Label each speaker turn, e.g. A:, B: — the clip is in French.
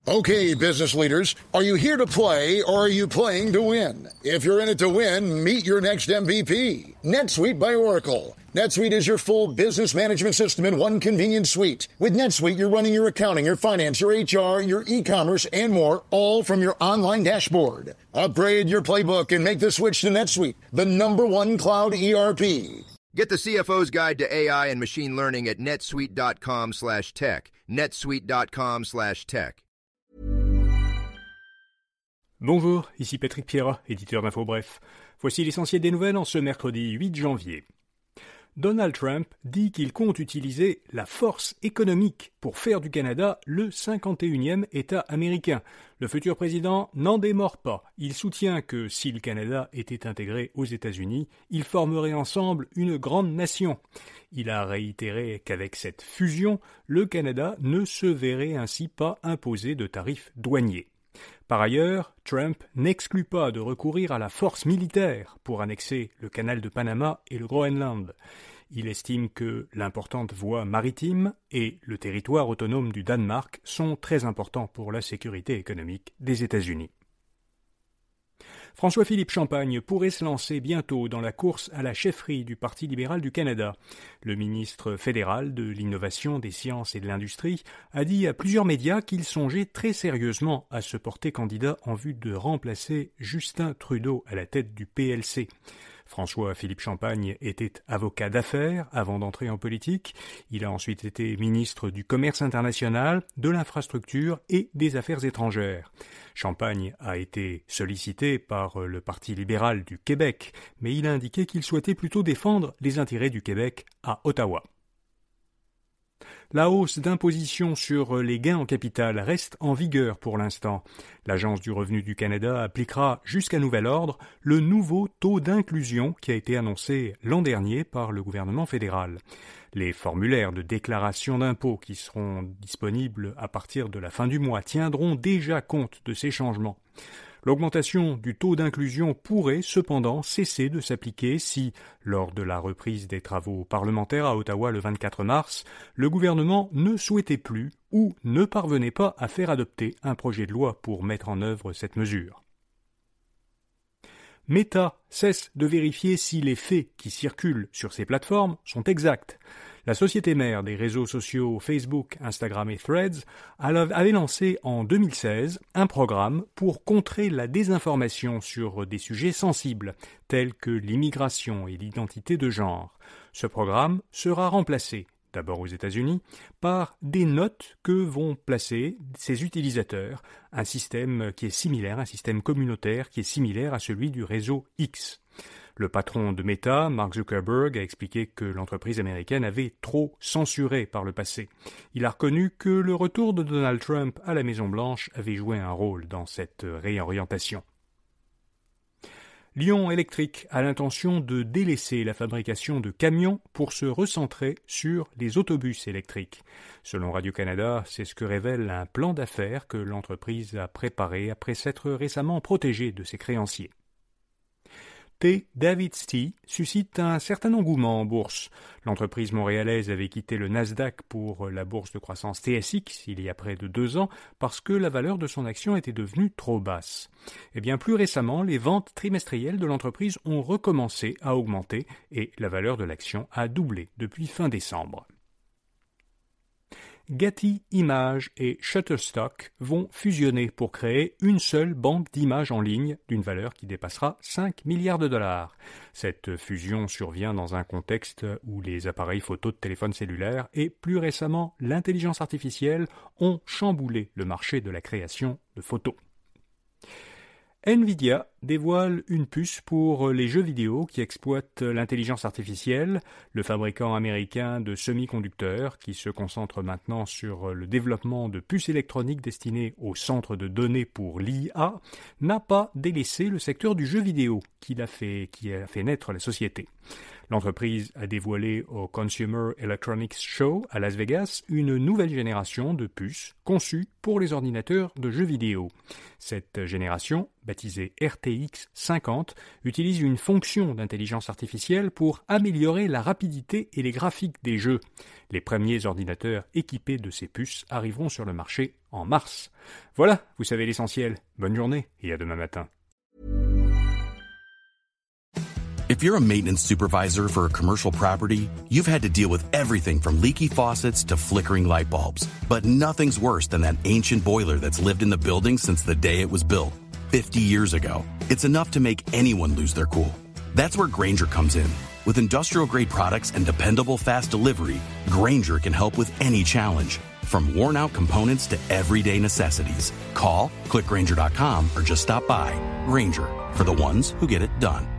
A: Okay, business leaders, are you here to play or are you playing to win? If you're in it to win, meet your next MVP, NetSuite by Oracle. NetSuite is your full business management system in one convenient suite. With NetSuite, you're running your accounting, your finance, your HR, your e-commerce, and more, all from your online dashboard. Upgrade your playbook and make the switch to NetSuite, the #1 cloud ERP.
B: Get the CFO's Guide to AI and Machine Learning at netsuite.com/tech. netsuite.com/tech.
C: Bonjour, ici Patrick Pierrat, éditeur d'Info Bref. Voici l'essentiel des nouvelles en ce mercredi 8 janvier. Donald Trump dit qu'il compte utiliser la force économique pour faire du Canada le 51e État américain. Le futur président n'en démord pas. Il soutient que si le Canada était intégré aux États-Unis, ils formeraient ensemble une grande nation. Il a réitéré qu'avec cette fusion, le Canada ne se verrait ainsi pas imposer de tarifs douaniers. Par ailleurs, Trump n'exclut pas de recourir à la force militaire pour annexer le canal de Panama et le Groenland. Il estime que l'importante voie maritime et le territoire autonome du Danemark sont très importants pour la sécurité économique des États-Unis. François-Philippe Champagne pourrait se lancer bientôt dans la course à la chefferie du Parti libéral du Canada. Le ministre fédéral de l'Innovation, des Sciences et de l'Industrie a dit à plusieurs médias qu'il songeait très sérieusement à se porter candidat en vue de remplacer Justin Trudeau à la tête du PLC. François-Philippe Champagne était avocat d'affaires avant d'entrer en politique. Il a ensuite été ministre du Commerce international, de l'infrastructure et des Affaires étrangères. Champagne a été sollicité par le Parti libéral du Québec, mais il a indiqué qu'il souhaitait plutôt défendre les intérêts du Québec à Ottawa. La hausse d'imposition sur les gains en capital reste en vigueur pour l'instant. L'Agence du revenu du Canada appliquera jusqu'à nouvel ordre le nouveau taux d'inclusion qui a été annoncé l'an dernier par le gouvernement fédéral. Les formulaires de déclaration d'impôt qui seront disponibles à partir de la fin du mois tiendront déjà compte de ces changements. L'augmentation du taux d'inclusion pourrait cependant cesser de s'appliquer si, lors de la reprise des travaux parlementaires à Ottawa le 24 mars, le gouvernement ne souhaitait plus ou ne parvenait pas à faire adopter un projet de loi pour mettre en œuvre cette mesure. Meta cesse de vérifier si les faits qui circulent sur ces plateformes sont exacts. La société mère des réseaux sociaux Facebook, Instagram et Threads avait lancé en 2016 un programme pour contrer la désinformation sur des sujets sensibles, tels que l'immigration et l'identité de genre. Ce programme sera remplacé, d'abord aux États-Unis, par des notes que vont placer ses utilisateurs, un système qui est similaire, un système communautaire qui est similaire à celui du réseau X. Le patron de Meta, Mark Zuckerberg, a expliqué que l'entreprise américaine avait trop censuré par le passé. Il a reconnu que le retour de Donald Trump à la Maison-Blanche avait joué un rôle dans cette réorientation. Lion Electric a l'intention de délaisser la fabrication de camions pour se recentrer sur les autobus électriques. Selon Radio-Canada, c'est ce que révèle un plan d'affaires que l'entreprise a préparé après s'être récemment protégée de ses créanciers. David's Tea suscite un certain engouement en bourse. L'entreprise montréalaise avait quitté le Nasdaq pour la bourse de croissance TSX il y a près de 2 ans parce que la valeur de son action était devenue trop basse. Eh bien, plus récemment, les ventes trimestrielles de l'entreprise ont recommencé à augmenter et la valeur de l'action a doublé depuis fin décembre. Getty Images et Shutterstock vont fusionner pour créer une seule banque d'images en ligne d'une valeur qui dépassera 5 milliards de dollars. Cette fusion survient dans un contexte où les appareils photo de téléphone cellulaire et plus récemment l'intelligence artificielle ont chamboulé le marché de la création de photos. Nvidia dévoile une puce pour les jeux vidéo qui exploitent l'intelligence artificielle. Le fabricant américain de semi-conducteurs, qui se concentre maintenant sur le développement de puces électroniques destinées aux centres de données pour l'IA, n'a pas délaissé le secteur du jeu vidéo qui a fait naître la société. L'entreprise a dévoilé au Consumer Electronics Show à Las Vegas une nouvelle génération de puces conçues pour les ordinateurs de jeux vidéo. Cette génération, baptisée RTX 50, utilise une fonction d'intelligence artificielle pour améliorer la rapidité et les graphiques des jeux. Les premiers ordinateurs équipés de ces puces arriveront sur le marché en mars. Voilà, vous savez l'essentiel. Bonne journée et à demain matin.
D: If you're a maintenance supervisor for a commercial property, you've had to deal with everything from leaky faucets to flickering light bulbs. But nothing's worse than that ancient boiler that's lived in the building since the day it was built, 50 years ago. It's enough to make anyone lose their cool. That's where Grainger comes in. With industrial-grade products and dependable fast delivery, Grainger can help with any challenge. From worn-out components to everyday necessities. Call, click Grainger.com, or just stop by. Grainger, for the ones who get it done.